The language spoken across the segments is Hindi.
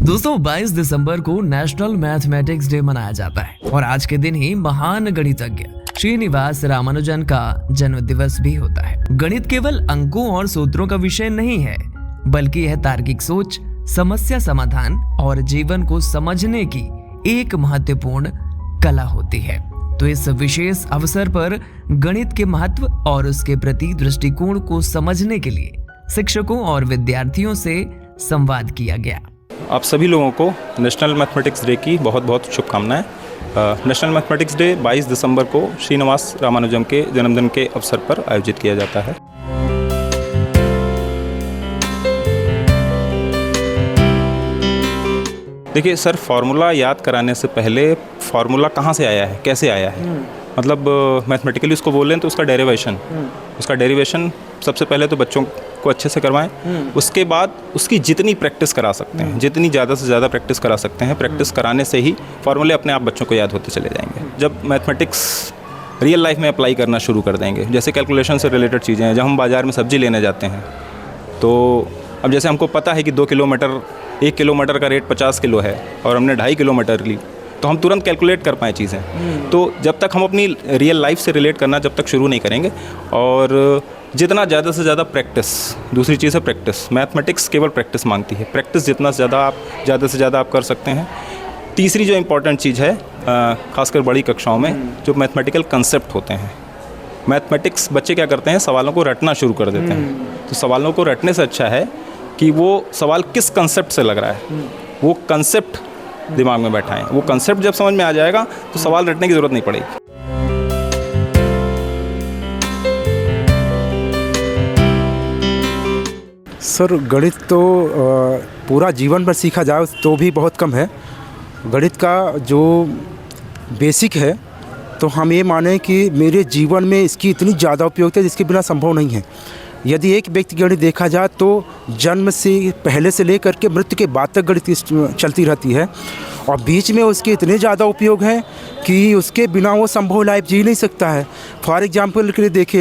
दोस्तों 22 दिसंबर को नेशनल मैथमेटिक्स डे मनाया जाता है और आज के दिन ही महान गणितज्ञ श्रीनिवास रामानुजन का जन्म दिवस भी होता है। गणित केवल अंकों और सूत्रों का विषय नहीं है, बल्कि यह तार्किक सोच, समस्या समाधान और जीवन को समझने की एक महत्वपूर्ण कला होती है। तो इस विशेष अवसर पर गणित के महत्व और उसके प्रति दृष्टिकोण को समझने के लिए शिक्षकों और विद्यार्थियों से संवाद किया गया। आप सभी लोगों को नेशनल मैथमेटिक्स डे की बहुत बहुत शुभकामनाएं। नेशनल मैथमेटिक्स डे 22 दिसंबर को श्रीनिवास रामानुजन के जन्मदिन के अवसर पर आयोजित किया जाता है। देखिए सर, फार्मूला याद कराने से पहले फार्मूला कहाँ से आया है, कैसे आया है, मतलब मैथमेटिकली उसको बोल लें तो उसका डेरिवेशन सबसे पहले तो बच्चों को अच्छे से करवाएं। उसके बाद उसकी जितनी प्रैक्टिस करा सकते हैं, जितनी ज़्यादा से ज़्यादा प्रैक्टिस करा सकते हैं, प्रैक्टिस कराने से ही फार्मूले अपने आप बच्चों को याद होते चले जाएंगे। जब मैथमेटिक्स रियल लाइफ में अप्लाई करना शुरू कर देंगे, जैसे कैलकुलेशन से रिलेटेड चीज़ें हैं, जब हम बाज़ार में सब्ज़ी लेने जाते हैं तो अब जैसे हमको पता है कि 1 किलोमीटर का रेट 50 किलो है और हमने 2.5 किलोमीटर ली, तो हम तुरंत कैलकुलेट कर पाएँ चीज़ें। तो जब तक हम अपनी रियल लाइफ से रिलेट करना जब तक शुरू नहीं करेंगे, और जितना ज़्यादा से ज़्यादा प्रैक्टिस, दूसरी चीज़ है प्रैक्टिस। मैथमेटिक्स केवल प्रैक्टिस मांगती है, प्रैक्टिस जितना ज़्यादा से ज़्यादा आप कर सकते हैं। तीसरी जो इम्पॉर्टेंट चीज़ है, खासकर बड़ी कक्षाओं में जो मैथमेटिकल कंसेप्ट होते हैं, मैथमेटिक्स बच्चे क्या करते हैं, सवालों को रटना शुरू कर देते हैं। तो सवालों को रटने से अच्छा है कि वो सवाल किस कंसेप्ट से लग रहा है, वो कंसेप्ट दिमाग में बैठाएं। वो कंसेप्ट जब समझ में आ जाएगा तो सवाल रटने की ज़रूरत नहीं पड़ेगी। सर, गणित तो पूरा जीवन भर सीखा जाए तो भी बहुत कम है। गणित का जो बेसिक है तो हम ये माने कि मेरे जीवन में इसकी इतनी ज़्यादा उपयोगिता है जिसके बिना संभव नहीं है। यदि एक व्यक्ति गणित देखा जाए तो जन्म से पहले से लेकर के मृत्यु के बाद तक गणित चलती रहती है, और बीच में उसके इतने ज़्यादा उपयोग हैं कि उसके बिना वो संभव लाइफ जी नहीं सकता है। फॉर एग्जांपल के लिए देखें,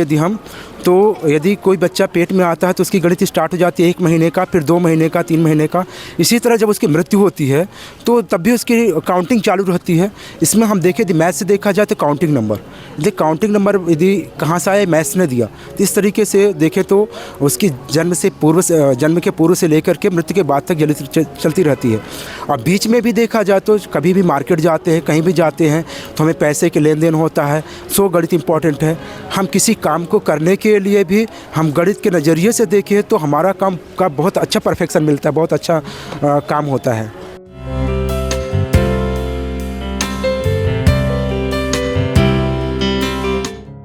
यदि कोई बच्चा पेट में आता है तो उसकी गणित स्टार्ट हो जाती है 1 महीने का, फिर 2 महीने का, 3 महीने का। इसी तरह जब उसकी मृत्यु होती है तो तब भी उसकी काउंटिंग चालू रहती है। इसमें हम देखें, यदि मैथ से देखा जाए तो काउंटिंग नंबर यदि कहाँ से आए, मैथ्स ने दिया। तो इस तरीके से देखें तो उसकी जन्म के पूर्व से लेकर के मृत्यु के बाद तक गणित चलती रहती है। और बीच में भी देखा जाए तो कभी भी मार्केट जाते हैं, कहीं भी जाते हैं तो हमें पैसे के लेन देन होता है, सो गणित इम्पॉर्टेंट है। हम किसी काम को करने के लिए भी हम गणित के नज़रिए से देखें तो हमारा काम का बहुत अच्छा परफेक्शन मिलता है, बहुत अच्छा काम होता है।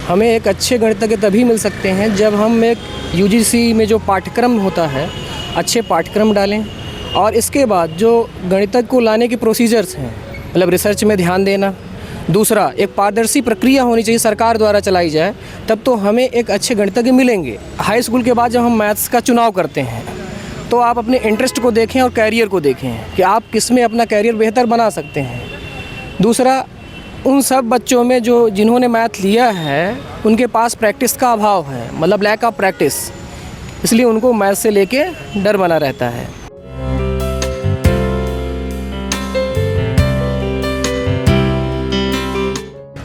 हमें एक अच्छे गणितज्ञ तभी मिल सकते हैं जब हम एक यूजीसी में जो पाठ्यक्रम होता है, अच्छे पाठ्यक्रम डालें, और इसके बाद जो गणितज्ञ को लाने के प्रोसीजर्स हैं, मतलब रिसर्च में ध्यान देना। दूसरा, एक पारदर्शी प्रक्रिया होनी चाहिए, सरकार द्वारा चलाई जाए, तब तो हमें एक अच्छे गणितज्ञ मिलेंगे। हाई स्कूल के बाद जब हम मैथ्स का चुनाव करते हैं तो आप अपने इंटरेस्ट को देखें और कैरियर को देखें कि आप किस में अपना कैरियर बेहतर बना सकते हैं। दूसरा, उन सब बच्चों में जिन्होंने मैथ लिया है उनके पास प्रैक्टिस का अभाव है, मतलब लैक ऑफ प्रैक्टिस, इसलिए उनको मैथ से लेके डर बना रहता है।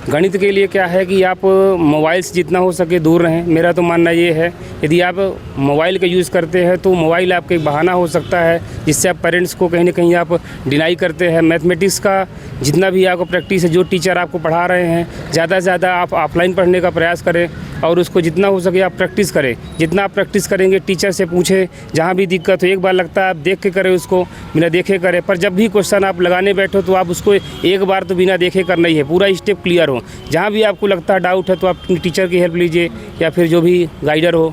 गणित के लिए क्या है कि आप मोबाइल से जितना हो सके दूर रहें। मेरा तो मानना ये है, यदि आप मोबाइल का यूज़ करते हैं तो मोबाइल आपका एक बहाना हो सकता है जिससे आप पेरेंट्स को कहीं ना कहीं आप डिनाई करते हैं। मैथमेटिक्स का जितना भी आपको प्रैक्टिस है, जो टीचर आपको पढ़ा रहे हैं, ज़्यादा से ज़्यादा आप ऑफलाइन पढ़ने का प्रयास करें और उसको जितना हो सके आप प्रैक्टिस करें। जितना आप प्रैक्टिस करेंगे, टीचर से पूछें, जहाँ भी दिक्कत हो एक बार लगता है आप देख के करें, उसको बिना देखे करें। पर जब भी क्वेश्चन आप लगाने बैठो तो आप उसको एक बार तो बिना देखे करना ही है, पूरा स्टेप क्लियर हो। जहाँ भी आपको लगता है डाउट है तो आप टीचर की हेल्प लीजिए या फिर जो भी गाइडर हो।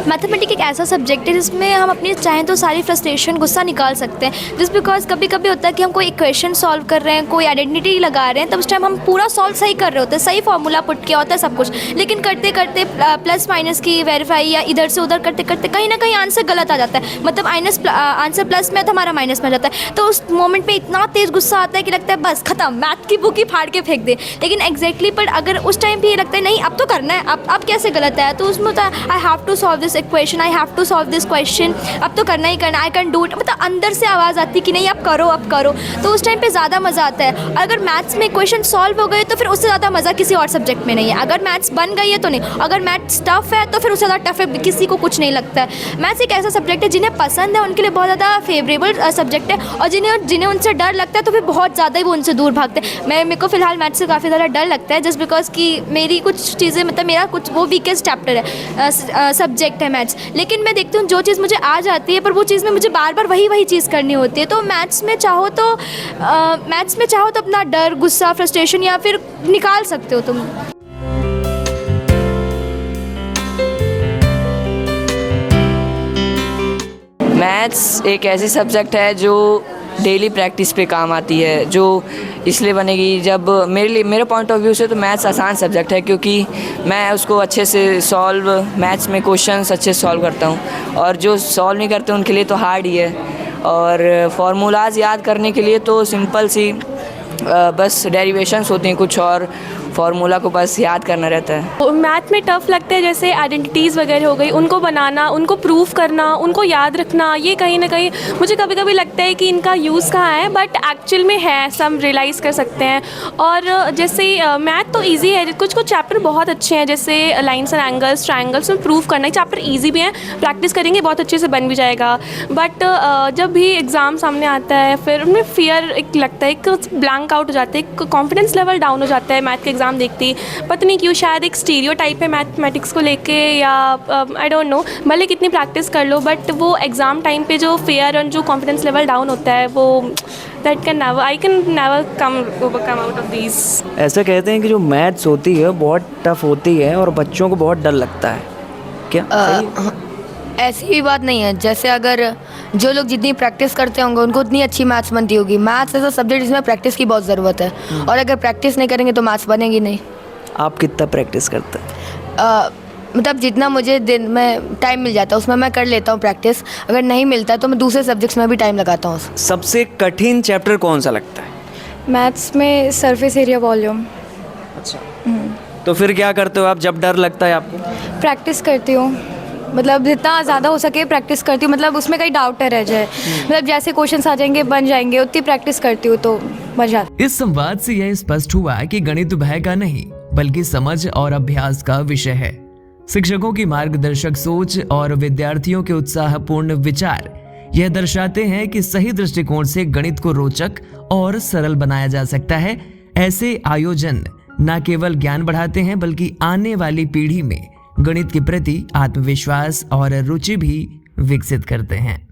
मैथमेटिक्स एक ऐसा सब्जेक्ट है जिसमें हम अपनी चाहें तो सारी फ्रस्ट्रेशन, गुस्सा निकाल सकते हैं। जस्ट बिकॉज कभी कभी होता है कि हम कोई इक्वेशन सॉल्व कर रहे हैं, कोई आइडेंटिटी लगा रहे हैं, तब उस टाइम हम पूरा सॉल्व सही कर रहे होते हैं, सही फार्मूला पुट किया होता है सब कुछ, लेकिन करते करते प्लस माइनस की वेरीफाई या इधर से उधर करते करते कहीं ना कहीं आंसर गलत आ जाता है, मतलब आंसर प्लस में तो हमारा माइनस में आ जाता है। तो उस मोमेंट पे इतना तेज़ गुस्सा आता है कि लगता है बस खत्म, मैथ की बुक ही फाड़ के फेंक दे। लेकिन एग्जैक्टली पर अगर उस टाइम पे ये लगता है नहीं अब तो करना है, अब कैसे गलत है, तो उसमें होता है I have to solve this equation, I have to solve this question, अब तो करना ही करना, आई कैन डू इट, मतलब अंदर से आवाज़ आती कि नहीं अब करो अब करो। तो उस टाइम पे ज़्यादा मज़ा आता है। और अगर मैथ्स में क्वेश्चन सॉल्व हो गए तो फिर उससे ज़्यादा मज़ा किसी और सब्जेक्ट में नहीं है। अगर मैथ्स बन गई है तो नहीं, अगर मैथ्स टफ है तो फिर उससे ज़्यादा टफ है किसी को कुछ नहीं लगता है। मैथ्स एक ऐसा सब्जेक्ट है जिन्हें पसंद है उनके लिए बहुत ज़्यादा फेवरेबल सब्जेक्ट है, और जिन्हें उनसे डर लगता है तो फिर बहुत ज़्यादा ही वो उनसे दूर भागते हैं। मेरे को फ़िलहाल मैथ्स से काफ़ी ज़्यादा डर लगता है, जस्ट बिकॉज कि मेरी कुछ चीज़ें, मतलब मेरा कुछ वो वीकेस्ट चैप्टर है, सब्जेक्ट है मैथ्स। लेकिन मैं देखती हूँ जो चीज़ मुझे आ जाती है पर वो चीज़ में मुझे बार बार वही चीज़ करनी होती है। तो मैथ्स में चाहो तो अपना डर, गुस्सा, फ्रस्ट्रेशन या फिर निकाल सकते हो तुम। मैथ्स एक ऐसी सब्जेक्ट है जो डेली प्रैक्टिस पे काम आती है, जो इसलिए बनेगी जब मेरे पॉइंट ऑफ व्यू से तो मैथ्स आसान सब्जेक्ट है, क्योंकि मैं उसको अच्छे से मैथ्स में क्वेश्चंस अच्छे से सॉल्व करता हूँ, और जो सॉल्व नहीं करते उनके लिए तो हार्ड ही है। और फार्मूलाज याद करने के लिए तो सिंपल सी बस डेरिवेशंस होती हैं कुछ, और फार्मूला को बस याद करना रहता है। मैथ में टफ लगता है जैसे आइडेंटिटीज़ वगैरह हो गई, उनको बनाना, उनको प्रूफ करना, उनको याद रखना, ये कहीं ना कहीं मुझे कभी कभी लगता है कि इनका यूज़ कहाँ है, बट एक्चुअल में है, सब रियलाइज़ कर सकते हैं। और जैसे मैथ तो इजी है, कुछ चैप्टर बहुत अच्छे हैं, जैसे लाइन्स एंड एंगल्स, ट्रायंगल्स में प्रूफ करना, चैप्टर ईजी भी है, प्रैक्टिस करेंगे बहुत अच्छे से बन भी जाएगा। बट जब भी एग्ज़ाम सामने आता है फिर उनमें फियर एक लगता है, एक ब्लैंक आउट हो जाता है, एक कॉन्फिडेंस लेवल डाउन हो जाता है मैथ के एग्ज़ाम देखती। पता नहीं क्यों, शायद एक स्टीरियोटाइप है मैथमेटिक्स को लेके, या आई डोंट नो, भले कितनी प्रैक्टिस कर लो बट वो एग्ज़ाम टाइम पे जो फियर और जो कॉन्फिडेंस लेवल डाउन होता है वो I can never come out of this. ऐसा कहते हैं कि जो मैथ्स होती है बहुत टफ होती है और बच्चों को बहुत डर लगता है, क्या सही? ऐसी भी बात नहीं है। जैसे अगर जो लोग जितनी प्रैक्टिस करते होंगे उनको उतनी अच्छी मैथ्स बनती होगी। मैथ्स ऐसा सब्जेक्ट जिसमें प्रैक्टिस की बहुत ज़रूरत है, और अगर प्रैक्टिस नहीं करेंगे तो मैथ्स बनेगी नहीं। आप कितना प्रैक्टिस करते हैं? मतलब जितना मुझे दिन में टाइम मिल जाता है उसमें मैं कर लेता हूँ प्रैक्टिस, अगर नहीं मिलता है तो मैं दूसरे सब्जेक्ट्स में भी टाइम लगाता हूँ। सबसे कठिन चैप्टर कौन सा लगता है? मैथ्स में सरफेस एरिया वॉल्यूम। अच्छा, तो फिर क्या करते हो आप जब डर लगता है आपको? प्रैक्टिस करती हूँ, मतलब जितना ज़्यादा हो सके प्रैक्टिस करती हूँ, मतलब उसमें कहीं डाउट रह जाए, मतलब जैसे क्वेश्चंस आ जाएंगे बन जाएंगे, उतनी प्रैक्टिस करती हूँ तो मजा आता है। इस संवाद से यह स्पष्ट हुआ कि गणित भय का नहीं बल्कि समझ और अभ्यास का विषय है। शिक्षकों की मार्गदर्शक सोच और विद्यार्थियों के उत्साहपूर्ण विचार यह दर्शाते हैं कि सही दृष्टिकोण से गणित को रोचक और सरल बनाया जा सकता है। ऐसे आयोजन न केवल ज्ञान बढ़ाते हैं बल्कि आने वाली पीढ़ी में गणित के प्रति आत्मविश्वास और रुचि भी विकसित करते हैं।